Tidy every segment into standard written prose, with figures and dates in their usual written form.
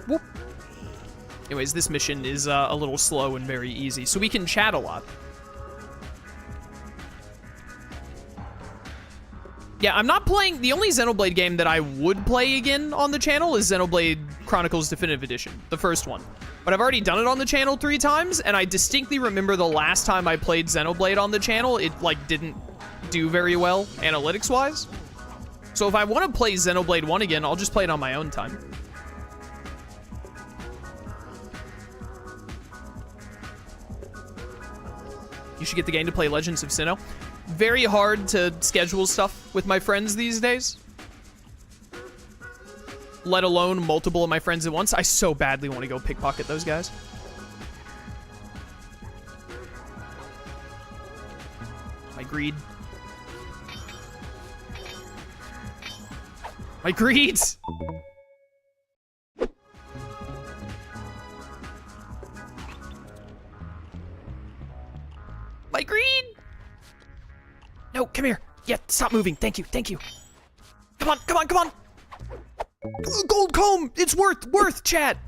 Whoop. Anyways, this mission is a little slow and very easy, so we can chat a lot. Yeah, I'm not playing... The only Xenoblade game that I would play again on the channel is Xenoblade Chronicles Definitive Edition, the first one. But I've already done it on the channel 3 times, and I distinctly remember the last time I played Xenoblade on the channel, it, like, didn't do very well, analytics-wise. So if I want to play Xenoblade 1 again, I'll just play it on my own time. You should get the game to play Legends of Sinnoh. Very hard to schedule stuff with my friends these days. Let alone multiple of my friends at once. I so badly want to go pickpocket those guys. My greed. My greed! My greed! No, come here. Yeah, stop moving. Thank you, thank you. Come on, come on, come on! Gold comb! It's worth, chat!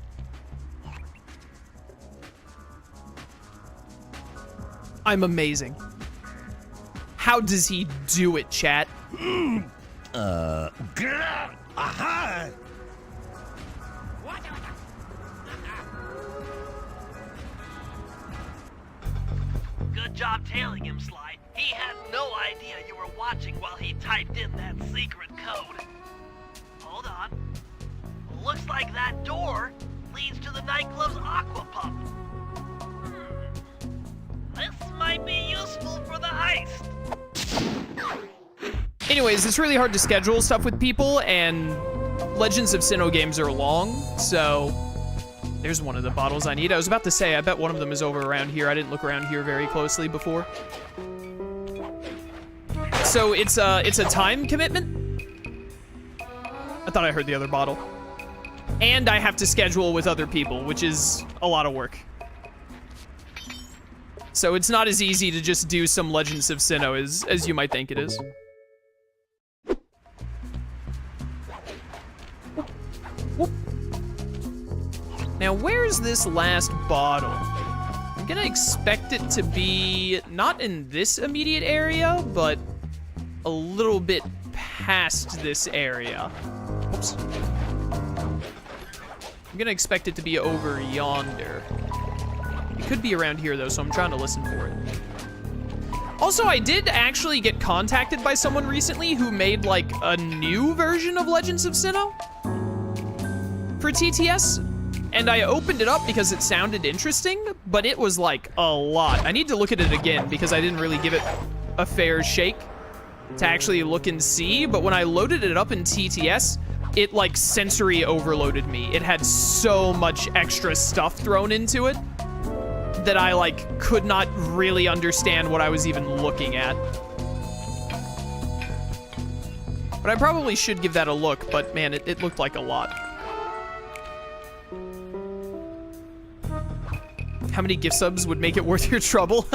I'm amazing. How does he do it, chat? Aha! Good job tailing him, Sly. He had no idea you were watching while he typed in that secret code. Hold on. Looks like that door leads to the nightclub's aqua pump. This might be useful for the heist. Anyways, it's really hard to schedule stuff with people, and Legends of Sinnoh games are long, so there's one of the bottles I need. I was about to say, I bet one of them is over around here. I didn't look around here very closely before. So it's a time commitment? I thought I heard the other bottle. And I have to schedule with other people, which is a lot of work. So it's not as easy to just do some Legends of Sinnoh as you might think it is. Now, where's this last bottle? I'm gonna expect it to be not in this immediate area, but a little bit past this area. Oops. I'm gonna expect it to be over yonder. It could be around here though, so I'm trying to listen for it. Also, I did actually get contacted by someone recently who made like a new version of Legends of Sinnoh for TTS. And I opened it up because it sounded interesting, but it was like a lot. I need to look at it again because I didn't really give it a fair shake to actually look and see. But when I loaded it up in TTS, it like sensory overloaded me. It had so much extra stuff thrown into it that I like could not really understand what I was even looking at. But I probably should give that a look, but man, it looked like a lot. How many gift subs would make it worth your trouble?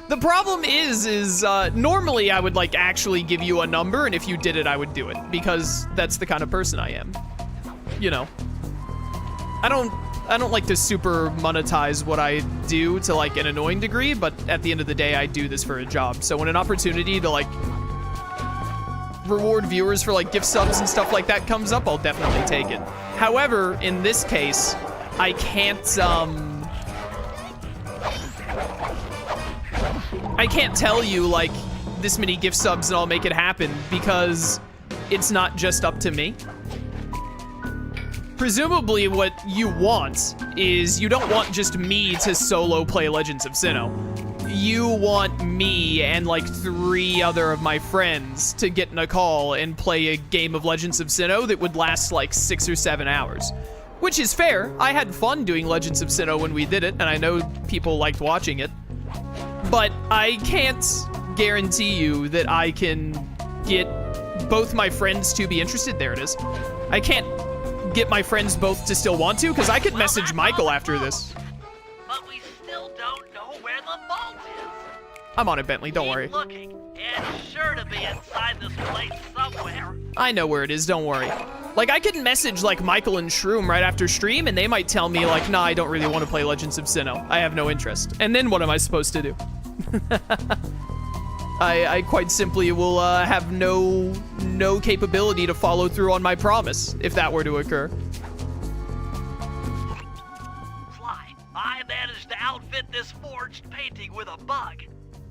The problem is normally I would like actually give you a number, and if you did it, I would do it because that's the kind of person I am. You know, I don't like to super monetize what I do to like an annoying degree, but at the end of the day, I do this for a job. So when an opportunity to like reward viewers for like gift subs and stuff like that comes up, I'll definitely take it. However, in this case, I can't tell you like this many gift subs and I'll make it happen because it's not just up to me. Presumably what you want is you don't want just me to solo play Legends of Sinnoh. You want me and like 3 other of my friends to get in a call and play a game of Legends of Sinnoh that would last like 6 or 7 hours. Which is fair. I had fun doing Legends of Sinnoh when we did it, and I know people liked watching it. But I can't guarantee you that I can get both my friends to be interested. There it is. I can't get my friends both to still want to, because I could message Michael after this. But we still don't know where the vault is. I'm on it, Bentley, don't worry. Keep looking. It's sure to be inside this place somewhere. I know where it is, don't worry. Like, I could message, like, Michael and Shroom right after stream, and they might tell me, like, nah, I don't really want to play Legends of Sinnoh. I have no interest. And then what am I supposed to do? I quite simply will have no capability to follow through on my promise, if that were to occur. Sly, I managed to outfit this forged painting with a bug.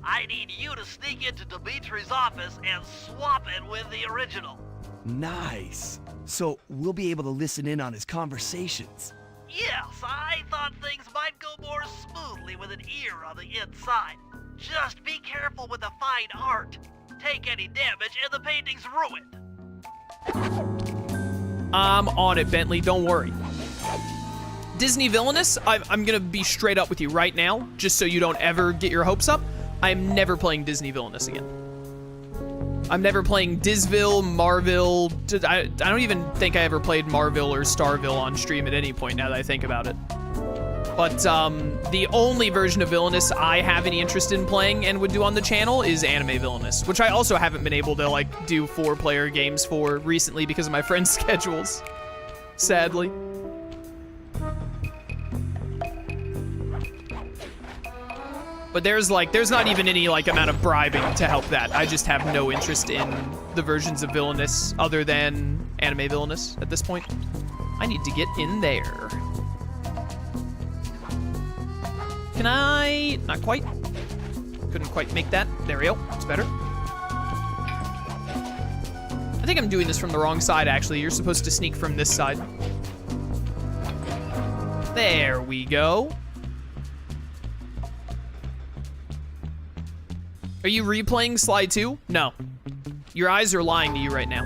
I need you to sneak into Dimitri's office and swap it with the original. Nice. So we'll be able to listen in on his conversations. Yes, I thought things might go more smoothly with an ear on the inside. Just be careful with the fine art. Take any damage and the painting's ruined. I'm on it, Bentley, don't worry. Disney Villainous, I'm gonna be straight up with you right now, just so you don't ever get your hopes up. I'm never playing Disney Villainous again. I'm never playing Disville, Marville. I don't even think I ever played Marville or Starville on stream at any point now that I think about it. But the only version of Villainous I have any interest in playing and would do on the channel is Anime Villainous, which I also haven't been able to like do 4-player games for recently because of my friends' schedules, sadly. But there's not even any like amount of bribing to help that. I just have no interest in the versions of Villainous other than Anime Villainous at this point. I need to get in there. Can I? Not quite. Couldn't quite make that. There we go. It's better. I think I'm doing this from the wrong side, actually. You're supposed to sneak from this side. There we go. Are you replaying Sly 2? No. Your eyes are lying to you right now.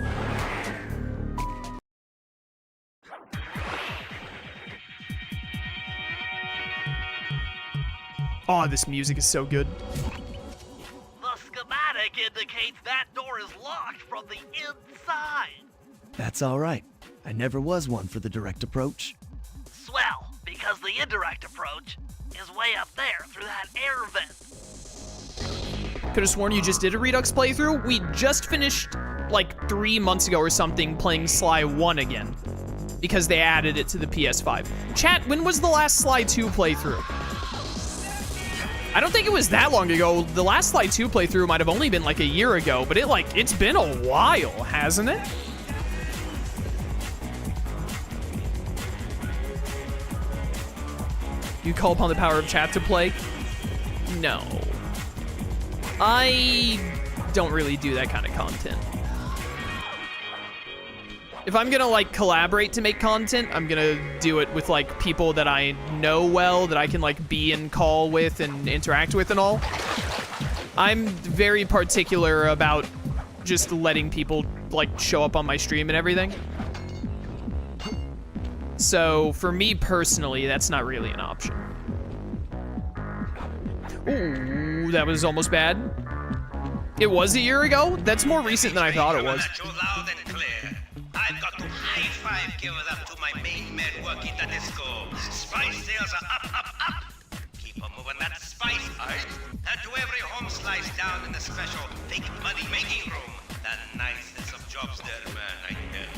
Oh, this music is so good. The schematic indicates that door is locked from the inside. That's all right. I never was one for the direct approach. Swell, because the indirect approach is way up there through that air vent. Could have sworn you just did a Redux playthrough. We just finished like 3 months ago or something playing Sly 1 again because they added it to the PS5. Chat, when was the last Sly 2 playthrough? I don't think it was that long ago. The last Sly 2 playthrough might have only been like a year ago, but it's been a while, hasn't it? You call upon the power of chat to play? No. I don't really do that kind of content. If I'm gonna like collaborate to make content, I'm gonna do it with like people that I know well, that I can like be in call with and interact with and all. I'm very particular about just letting people like show up on my stream and everything. So for me personally, that's not really an option. Ooh, that was almost bad. It was a year ago? That's more recent than I thought it was. I've got to high-five give it up to my main men working the disco. Spice sales are up. Keep on moving that spice, alright? And to every home slice down in the special big money-making room. The nicest of jobs there, man, I tell you.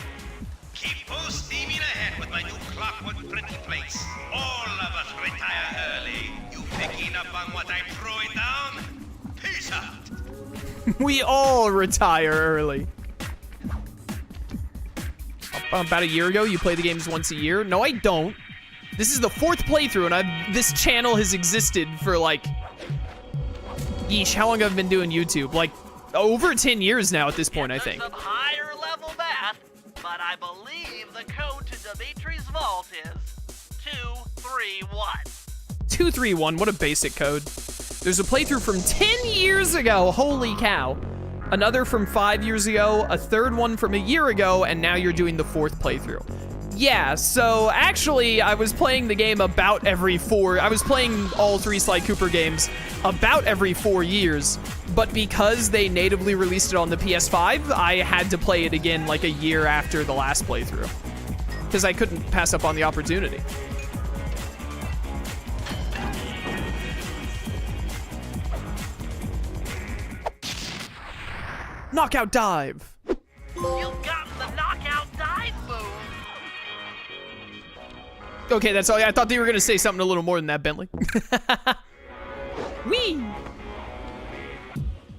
Keep on steaming ahead with my new Clockwerk printing plates. All of us retire early. You picking up on what I'm throwing down? Peace out. We all retire early. About a year ago, you play the games once a year? No, I don't. This is the 4th playthrough, and this channel has existed for like, yeesh, how long have I been doing YouTube? Like, over 10 years now at this point, I think. Some higher level math, but I believe the code to Dimitri's vault is 231. 231, what a basic code. There's a playthrough from 10 years ago, holy cow. Another from 5 years ago, a third one from a year ago, and now you're doing the 4th playthrough. Yeah, so actually, I was playing the game about every I was playing all 3 Sly Cooper games about every 4 years, but because they natively released it on the PS5, I had to play it again like a year after the last playthrough, because I couldn't pass up on the opportunity. Knockout dive. You've gotten the knockout dive move. Okay, that's all. I thought they were gonna say something a little more than that, Bentley. Whee!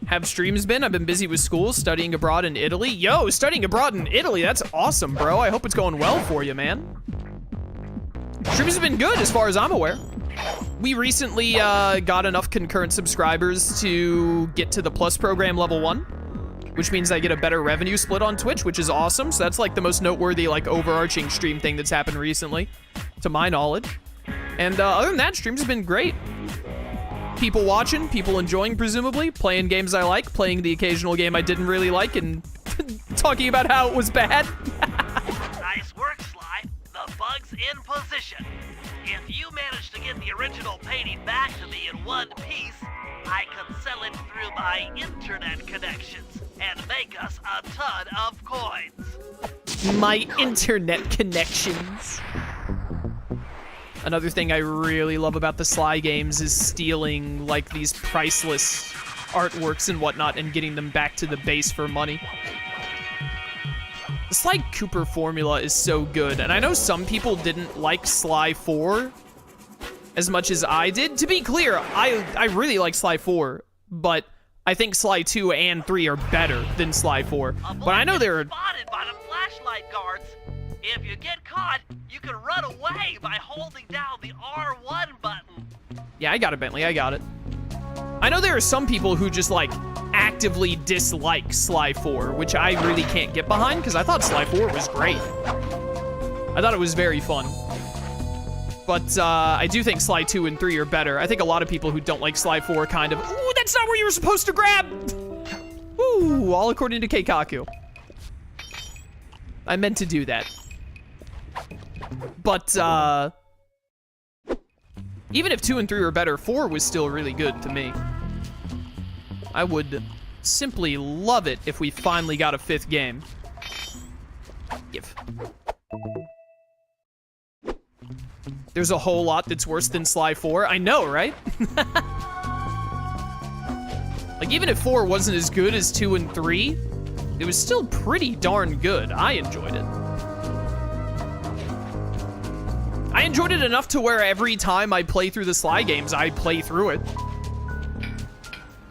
Have streams been? I've been busy with school, studying abroad in Italy. Yo, studying abroad in Italy, that's awesome, bro. I hope it's going well for you, man. Streams have been good as far as I'm aware. We recently got enough concurrent subscribers to get to the Plus program level 1, which means I get a better revenue split on Twitch, which is awesome. So that's like the most noteworthy, like, overarching stream thing that's happened recently, to my knowledge. And other than that, streams have been great. People watching, people enjoying, presumably, playing games I like, playing the occasional game I didn't really like, and talking about how it was bad. Nice work, Sly. The bug's in position. If you manage to get the original painting back to me in one piece, I can sell it through my internet connections and make us a ton of coins. My internet connections. Another thing I really love about the Sly games is stealing, like, these priceless artworks and whatnot and getting them back to the base for money. The Sly Cooper formula is so good, and I know some people didn't like Sly 4 as much as I did. To be clear, I really like Sly 4, but I think Sly 2 and 3 are better than Sly 4. But I know there are... spotted by the flashlight guards. If you get caught, you can run away by holding down the R1 button. Yeah, I got it, Bentley. I got it. I know there are some people who just, like, actively dislike Sly 4, which I really can't get behind, because I thought Sly 4 was great. I thought it was very fun. But I do think Sly 2 and 3 are better. I think a lot of people who don't like Sly 4 kind of, ooh, that's not where you were supposed to grab! Ooh, all according to Keikaku. I meant to do that. But, even if 2 and 3 were better, 4 was still really good to me. I would simply love it if we finally got a 5th game. Give. There's a whole lot that's worse than Sly 4. I know, right? Like, even if 4 wasn't as good as 2 and 3, it was still pretty darn good. I enjoyed it. I enjoyed it enough to where every time I play through the Sly games, I play through it.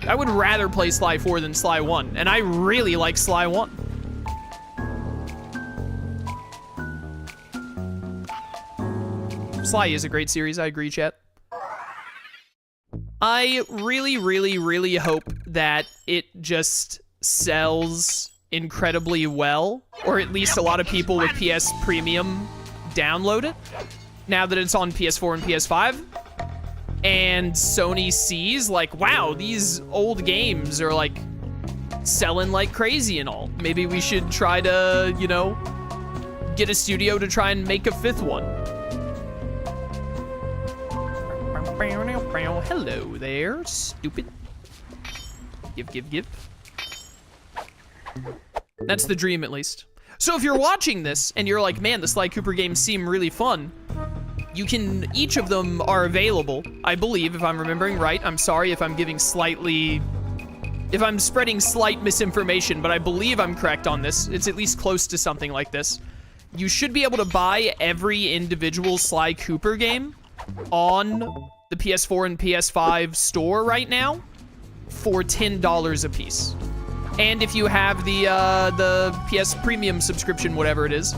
I would rather play Sly 4 than Sly 1, and I really like Sly 1. Sly is a great series, I agree, chat. I really, really, really hope that it just sells incredibly well, or at least a lot of people with PS Premium download it, now that it's on PS4 and PS5, and Sony sees, like, wow, these old games are, like, selling like crazy and all. Maybe we should try to, you know, get a studio to try and make a 5th one. Hello there, stupid. Give. That's the dream, at least. So if you're watching this and you're like, man, the Sly Cooper games seem really fun, each of them are available, I believe, if I'm remembering right. I'm sorry if I'm if I'm spreading slight misinformation, but I believe I'm correct on this. It's at least close to something like this. You should be able to buy every individual Sly Cooper game on the PS4 and PS5 store right now for $10 a piece. And if you have the PS Premium subscription, whatever it is,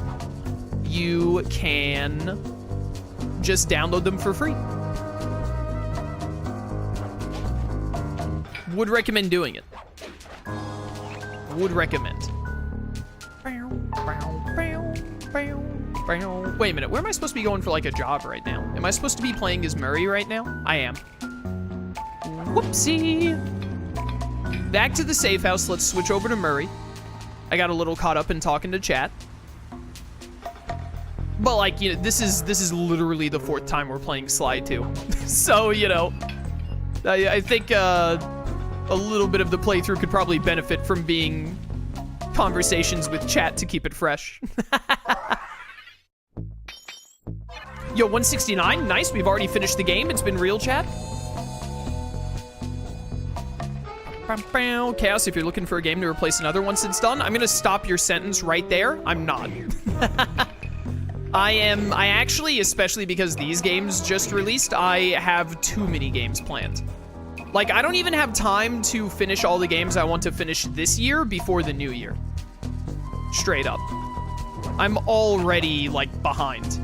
you can just download them for free. Would recommend doing it. Would recommend. Wait a minute, where am I supposed to be going for, like, a job right now? Am I supposed to be playing as Murray right now? I am. Whoopsie. Back to the safe house. Let's switch over to Murray. I got a little caught up in talking to chat. But, like, you know, this is literally the 4th time we're playing Sly 2. So, you know, I think a little bit of the playthrough could probably benefit from being conversations with chat to keep it fresh. Yo, 169, nice. We've already finished the game. It's been real, chat. Chaos, if you're looking for a game to replace another once it's done, I'm gonna stop your sentence right there. I'm not. I actually, especially because these games just released, I have too many games planned. Like, I don't even have time to finish all the games I want to finish this year before the new year. Straight up. I'm already, like, behind.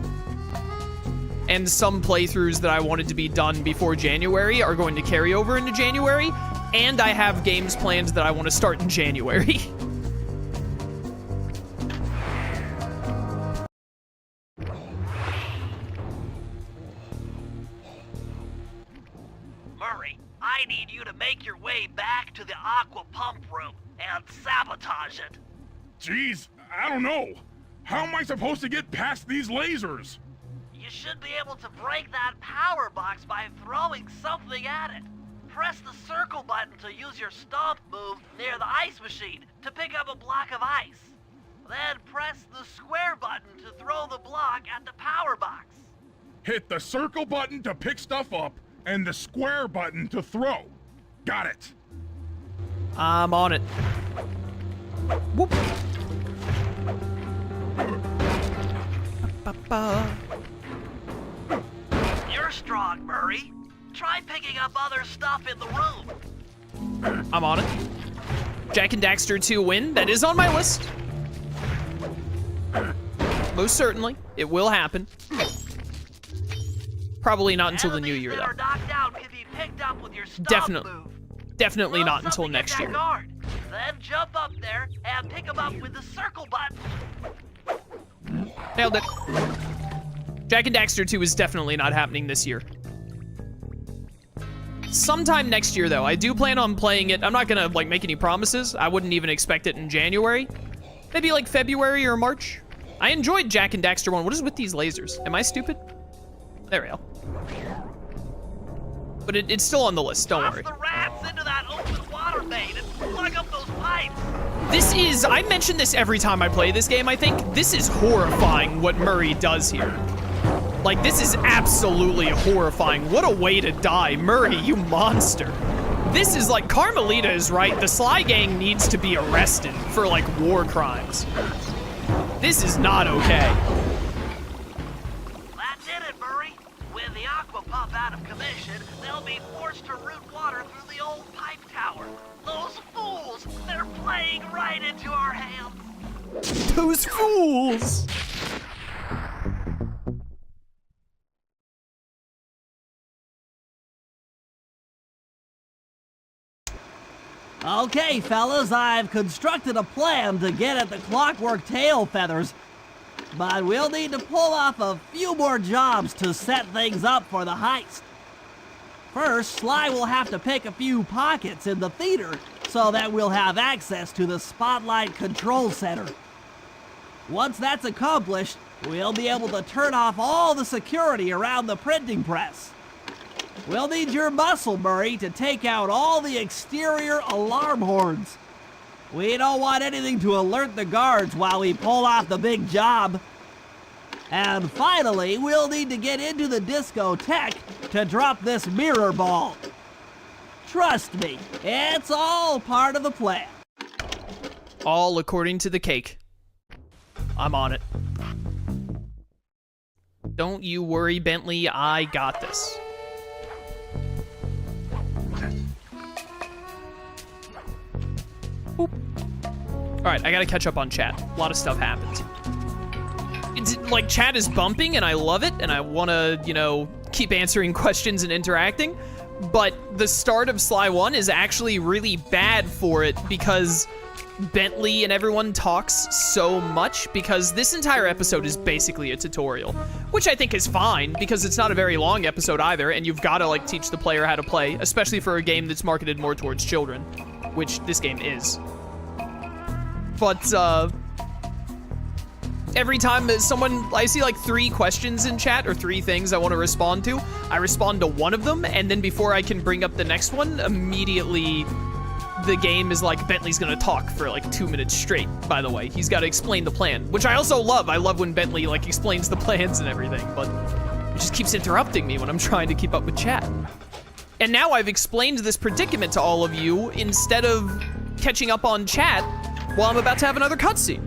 And some playthroughs that I wanted to be done before January are going to carry over into January, and I have games planned that I want to start in January. Murray, I need you to make your way back to the aqua pump room and sabotage it. Jeez, I don't know. How am I supposed to get past these lasers? You should be able to break that power box by throwing something at it. Press the circle button to use your stomp move near the ice machine to pick up a block of ice. Then press the square button to throw the block at the power box. Hit the circle button to pick stuff up and the square button to throw. Got it. I'm on it. Whoop. You're strong, Murray. Try picking up other stuff in the room. I'm on it. Jack and Daxter 2 win. That is on my list. Most certainly. It will happen. Probably not until the new year, Enemies that are though. knocked out can be picked up with your stomp Definitely. move. Definitely Throw not until something next at that year. guard. Then jump up there and pick him up with the circle button. Nailed it. Jack and Daxter 2 is definitely not happening this year. Sometime next year, though. I do plan on playing it. I'm not gonna, like, make any promises. I wouldn't even expect it in January. Maybe, like, February or March. I enjoyed Jack and Daxter 1. What is with these lasers? Am I stupid? There we go. But it's still on the list, don't worry. Toss the rats into that open water main and plug up those pipes. This is, I mention this every time I play this game, I think. This is horrifying what Murray does here. Like, this is absolutely horrifying. What a way to die. Murray, you monster. This is like, Carmelita is right. The Sly Gang needs to be arrested for, like, war crimes. This is not okay. That did it, Murray. With the aqua pump out of commission, they'll be forced to route water through the old pipe tower. Those fools, they're playing right into our hands. Those fools. Okay, fellas, I've constructed a plan to get at the Clockwerk tail feathers, but we'll need to pull off a few more jobs to set things up for the heist. First, Sly will have to pick a few pockets in the theater so that we'll have access to the Spotlight Control Center. Once that's accomplished, we'll be able to turn off all the security around the printing press. We'll need your muscle, Murray, to take out all the exterior alarm horns. We don't want anything to alert the guards while we pull off the big job. And finally, we'll need to get into the discotheque to drop this mirror ball. Trust me, it's all part of the plan. All according to the cake. I'm on it. Don't you worry, Bentley, I got this. Boop. All right, I gotta catch up on chat. A lot of stuff happened. It's like chat is bumping and I love it and I wanna, you know, keep answering questions and interacting, but the start of Sly 1 is actually really bad for it because Bentley and everyone talks so much because this entire episode is basically a tutorial, which I think is fine because it's not a very long episode either and you've gotta like teach the player how to play, especially for a game that's marketed more towards children, which this game is. But, every time that I see like 3 questions in chat or 3 things I want to respond to, I respond to one of them, and then before I can bring up the next one, immediately the game is like, Bentley's gonna talk for like 2 minutes straight, by the way. He's gotta explain the plan, which I also love. I love when Bentley like explains the plans and everything, but it just keeps interrupting me when I'm trying to keep up with chat. And now I've explained this predicament to all of you instead of catching up on chat while I'm about to have another cutscene.